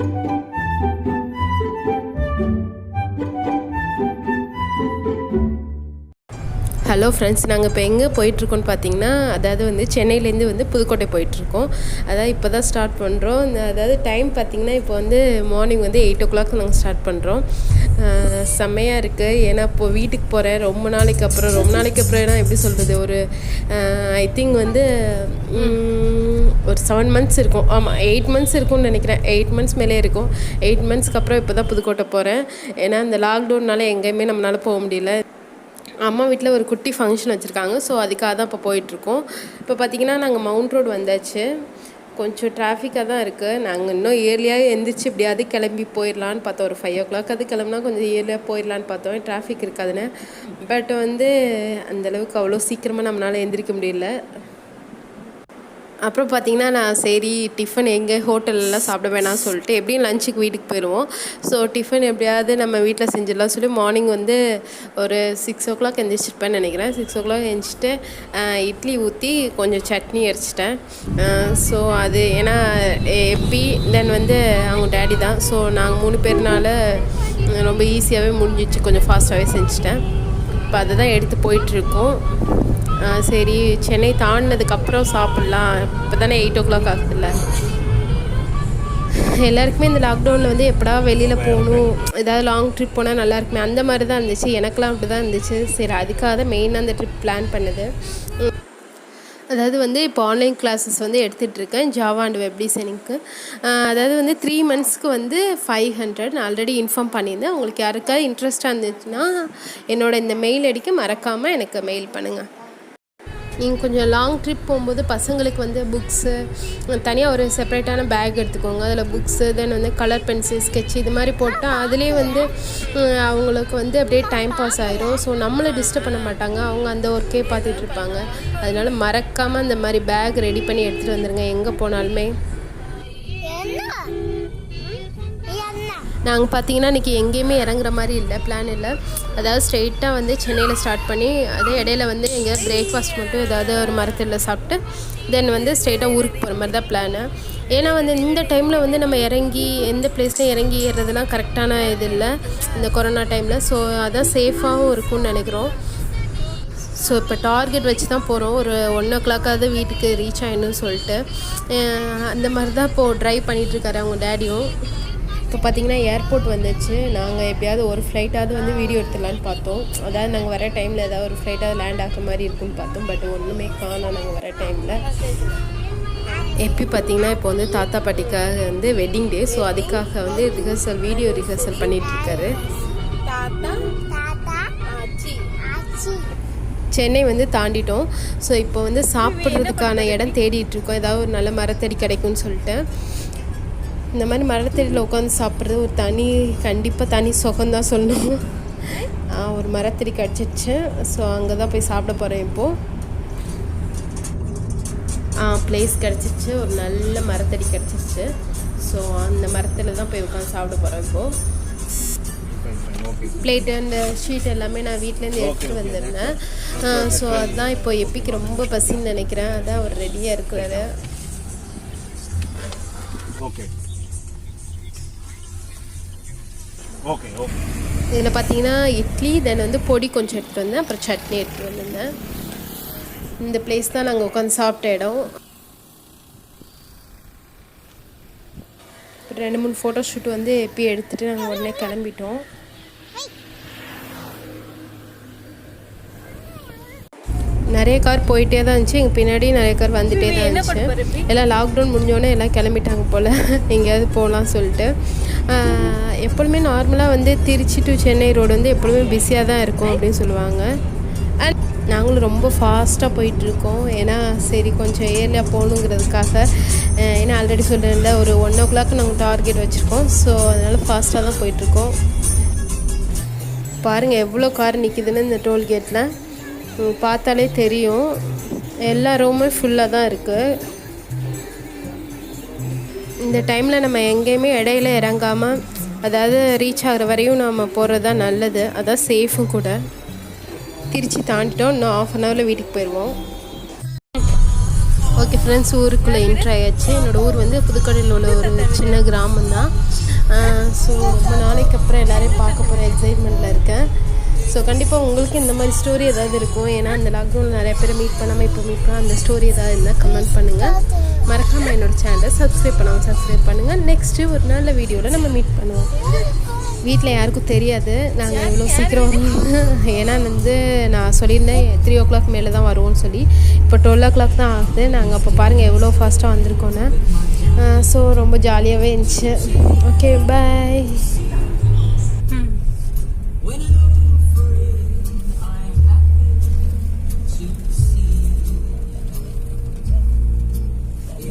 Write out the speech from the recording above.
Hello friends, நாங்கள் இப்போ எங்கே போயிட்டுருக்கோன்னு பார்த்தீங்கன்னா, அதாவது வந்து சென்னையிலேருந்து வந்து புதுக்கோட்டை போயிட்டுருக்கோம். அதாவது இப்போ தான் ஸ்டார்ட் பண்ணுறோம். அதாவது டைம் பார்த்திங்கன்னா இப்போ வந்து மார்னிங் வந்து 8 o'clock நாங்கள் ஸ்டார்ட் பண்ணுறோம். செம்மையாக இருக்குது. ஏன்னா இப்போது வீட்டுக்கு போகிறேன் ரொம்ப நாளைக்கு அப்புறம் ஏன்னா எப்படி சொல்கிறது, ஒரு ஐ திங்க் வந்து ஒரு 7 months இருக்கும். ஆமாம், 8 months இருக்கும்னு நினைக்கிறேன். 8 months மேலே இருக்கும். 8 monthsக்கு அப்புறம் இப்போ தான் புதுக்கோட்டை போகிறேன். ஏன்னா இந்த லாக்டவுன்னால எங்கேயுமே நம்மளால் போக முடியல. அம்மா வீட்டில் ஒரு குட்டி ஃபங்க்ஷன் வச்சுருக்காங்க. ஸோ அதுக்காக தான் இப்போ போயிட்டுருக்கோம். இப்போ பார்த்திங்கன்னா நாங்கள் மவுண்ட் ரோடு வந்தாச்சு. கொஞ்சம் டிராஃபிக்காக தான் இருக்குது. நாங்கள் இன்னும் இயர்லியாக எழுந்திரிச்சு எப்படியாவது கிளம்பி போயிடலான்னு பார்த்தோம். ஒரு 5 o'clock அது கிளம்புனா கொஞ்சம் இயர்லியாக போயிடலான்னு பார்த்தோம், டிராஃபிக் இருக்காதுன்னு. பட் வந்து அந்தளவுக்கு அவ்வளோ சீக்கிரமாக நம்மளால் எழுந்திரிக்க முடியல. அப்புறம் பார்த்திங்கன்னா நான் சரி டிஃபன் எங்கே ஹோட்டல்லாம் சாப்பிட வேணாம்னு சொல்லிட்டு எப்படியும் லஞ்சுக்கு வீட்டுக்கு போயிடுவோம். ஸோ டிஃபன் எப்படியாவது நம்ம வீட்டில் செஞ்சிடலாம் சொல்லி மார்னிங் வந்து ஒரு 6 o'clock எழுந்திரிச்சிருப்பேன்னு நினைக்கிறேன். 6 o'clock எழுந்திரிச்சிட்டு இட்லி ஊற்றி கொஞ்சம் சட்னி அரைச்சிட்டேன். ஸோ அது ஏன்னா எப்பி தென் வந்து அவங்க டேடி தான். ஸோ நாங்கள் 3 பேர்னால ரொம்ப ஈஸியாகவே முடிஞ்சிச்சு, கொஞ்சம் ஃபாஸ்ட்டாகவே செஞ்சுட்டேன். இப்போ அதை தான் எடுத்து போயிட்டுருக்கோம். சரி சென்னை தாண்டினதுக்கப்புறம் சாப்பிட்லாம், இப்போ தானே 8 o'clock ஆகுதுல்ல. எல்லாருக்குமே இந்த லாக்டவுனில் வந்து எப்படா வெளியில் போகணும், ஏதாவது லாங் ட்ரிப் போனால் நல்லாயிருக்குமே அந்த மாதிரி தான் இருந்துச்சு. எனக்கெலாம் அப்படி தான் இருந்துச்சு. சரி அதுக்காக தான் மெயினாக அந்த ட்ரிப் பிளான் பண்ணது. அதாவது வந்து இப்போ ஆன்லைன் கிளாஸஸ் வந்து எடுத்துகிட்ருக்கேன், ஜாவா அண்ட் வெப் டிசைனிங்க்கு. அதாவது வந்து 3 monthsக்கு வந்து 500 நான் ஆல்ரெடி இன்ஃபார்ம் பண்ணியிருந்தேன். உங்களுக்கு யாருக்காவது இன்ட்ரெஸ்ட்டாக இருந்துச்சுன்னா என்னோடய இந்த மெயில் ஐடிக்கு மறக்காமல் எனக்கு மெயில் பண்ணுங்கள். நீங்கள் கொஞ்சம் லாங் ட்ரிப் போகும்போது பசங்களுக்கு வந்து புக்ஸு தனியாக ஒரு செப்பரேட்டான பேக் எடுத்துக்கோங்க. அதில் புக்ஸு தென் வந்து கலர் பென்சில் ஸ்கெட்ச் இது மாதிரி போட்டால் அதுலேயே வந்து அவங்களுக்கு வந்து அப்படியே டைம் பாஸ் ஆகிரும். ஸோ நம்மளை டிஸ்டர்ப் பண்ண மாட்டாங்க, அவங்க அந்த ஒர்க்கே பார்த்துட்ருப்பாங்க. அதனால் மறக்காமல் அந்த மாதிரி பேக் ரெடி பண்ணி எடுத்துகிட்டு வந்துடுங்க எங்கே போனாலுமே. நாங்கள் பார்த்தீங்கன்னா இன்றைக்கி எங்கேயுமே இறங்குற மாதிரி இல்லை, பிளான் இல்லை. அதாவது ஸ்ட்ரெயிட்டாக வந்து சென்னையில் ஸ்டார்ட் பண்ணி அதே இடையில வந்து எங்கள் பிரேக்ஃபாஸ்ட் மட்டும் ஏதாவது ஒரு மரத்தில் சாப்பிட்டு தென் வந்து ஸ்ட்ரெயிட்டாக ஊருக்கு போகிற மாதிரி தான் பிளானு. ஏன்னா வந்து இந்த டைமில் வந்து நம்ம இறங்கி எந்த பிளேஸ்லையும் இறங்கி ஏறுறதுலாம் கரெக்டான இது இல்லை இந்த கொரோனா டைமில். ஸோ அதான் சேஃபாகவும் இருக்கும்னு நினைக்கிறோம். ஸோ இப்போ டார்கெட் வச்சு தான் போகிறோம், ஒரு 1 o'clock வீட்டுக்கு ரீச் ஆகிடணும்னு சொல்லிட்டு. அந்த மாதிரி தான் இப்போது ட்ரைவ் பண்ணிகிட்ருக்காரு அவங்க டேடியும். இப்போ பார்த்திங்கன்னா ஏர்போர்ட் வந்துச்சு. நாங்கள் எப்படியாவது ஒரு ஃப்ளைட்டாவது வந்து வீடியோ எடுத்துடலான்னு பார்த்தோம். அதாவது நாங்கள் வர டைமில் ஏதாவது ஒரு ஃப்ளைட்டாவது லேண்ட் ஆகிற மாதிரி இருக்குன்னு பார்த்தோம். பட் ஒன்றுமே காணோம் நாங்கள் வர டைமில். எப்படி பார்த்திங்கன்னா இப்போ வந்து தாத்தா பாட்டிக்காக வந்து வெட்டிங் டே. ஸோ அதுக்காக வந்து வீடியோ ரிஹர்சல் பண்ணிகிட்ருக்காரு. சென்னை வந்து தாண்டிட்டோம். ஸோ இப்போ வந்து சாப்பிட்றதுக்கான இடம் தேடிட்டுருக்கோம், ஏதாவது ஒரு நல்ல மரத்தடி கிடைக்கும்னு சொல்லிட்டு. இந்த மாதிரி மரத்தடியில் உட்காந்து சாப்பிட்றது ஒரு கண்டிப்பாக தனி சுகம்தான் சொல்லணும். ஒரு மரத்தடி கிடச்சிச்சு. ஸோ அங்கே தான் போய் சாப்பிட போகிறேன் இப்போது. ப்ளேஸ் கிடச்சிச்சு, ஒரு நல்ல மரத்தடி கிடச்சிச்சு. ஸோ அந்த மரத்தில் தான் போய் உட்காந்து சாப்பிட போகிறேன் இப்போது. பிளேட்டு அந்த ஷீட் எல்லாமே நான் வீட்டிலேருந்து எடுத்துகிட்டு வந்திருந்தேன். ஸோ அதுதான் இப்போ எப்பிக்கு ரொம்ப பசின்னு நினைக்கிறேன். அதான் அவர் ரெடியாக இருக்கிறாரு. இதில் பார்த்தீங்கன்னா இட்லி தென் வந்து பொடி கொஞ்சம் எடுத்துகிட்டு வந்தேன், அப்புறம் சட்னி எடுத்துகிட்டு வந்திருந்தேன். இந்த பிளேஸ் தான் நாங்கள் உட்காந்து சாப்பிட்ட இடம். 2-3 ஃபோட்டோ ஷூட் வந்து எப்போ எடுத்துகிட்டு நாங்கள் உடனே கிளம்பிட்டோம். நிறைய கார் போயிட்டே தான் இருந்துச்சு, எங்கள் பின்னாடி நிறைய கார் வந்துகிட்டே தான் இருந்துச்சு. எல்லாம் லாக்டவுன் முடிஞ்சோடனே எல்லாம் கிளம்பிட்டாங்க போல் எங்கேயாவது போகலான்னு சொல்லிட்டு. எப்பொழுதுமே நார்மலாக வந்து திருச்சி டு சென்னை ரோடு வந்து எப்பொழுதுமே பிஸியாக தான் இருக்கும் அப்படின்னு சொல்லுவாங்க. அண்ட் நாங்களும் ரொம்ப ஃபாஸ்ட்டாக போயிட்டுருக்கோம். ஏன்னா சரி கொஞ்சம் ஏர்லியாக போகணுங்கிறதுக்காக. ஏன்னா ஆல்ரெடி சொல்லியிருந்தேன் ஒரு 1 o'clock நாங்கள் டார்கெட் வச்சுருக்கோம். ஸோ அதனால் ஃபாஸ்ட்டாக தான் போயிட்டுருக்கோம். பாருங்கள் எவ்வளோ கார் நிற்கிதுன்னு இந்த டோல்கேட்டில் பார்த்தாலே தெரியும். எல்லா ரூமுமே ஃபுல்லாக தான் இருக்குது. இந்த டைமில் நம்ம எங்கேயுமே இடையில இறங்காமல் அதாவது ரீச் ஆகிற வரையும் நம்ம போகிறது தான் நல்லது, அதான் சேஃபும் கூட. திருச்சி தாண்டிட்டோம், இன்னும் 1/2 hour வீட்டுக்கு போயிடுவோம். ஓகே ஃப்ரெண்ட்ஸ், ஊருக்குள்ளே என்ட்ரு ஆயாச்சு. என்னோடய ஊர் வந்து புதுக்கோட்டையில் உள்ள ஒரு சின்ன கிராமம் தான். ஸோ ரொம்ப நாளைக்கு அப்புறம் எல்லோரையும் பார்க்க போகிற எக்ஸைட்மெண்ட்டில் இருக்கேன். ஸோ கண்டிப்பாக உங்களுக்கு இந்த மாதிரி ஸ்டோரி ஏதாவது இருக்கும். ஏன்னா அந்த லாக்டவுனில் நிறைய பேர் மீட் பண்ணாமல் இப்போ மீட் பண்ணால் அந்த ஸ்டோரி ஏதாவது இருந்தால் கமெண்ட் பண்ணுங்கள். மறக்காமல் என்னோடய சேனலை சப்ஸ்கிரைப் பண்ணுங்கள். நெக்ஸ்ட்டு ஒரு நல்ல வீடியோவில் நம்ம மீட் பண்ணுவோம். வீட்டில் யாருக்கும் தெரியாது நாங்கள் எவ்வளோ சீக்கிரம் வருவோம். ஏன்னா வந்து நான் சொல்லியிருந்தேன் 3 o'clock மேலே தான் வருவோம்னு சொல்லி. இப்போ 12 o'clock தான் ஆகுது. நாங்கள் அப்போ பாருங்கள் எவ்வளோ ஃபாஸ்ட்டாக வந்திருக்கோன்னு. ஸோ ரொம்ப ஜாலியாகவே இருந்துச்சு. ஓகே, பாய்.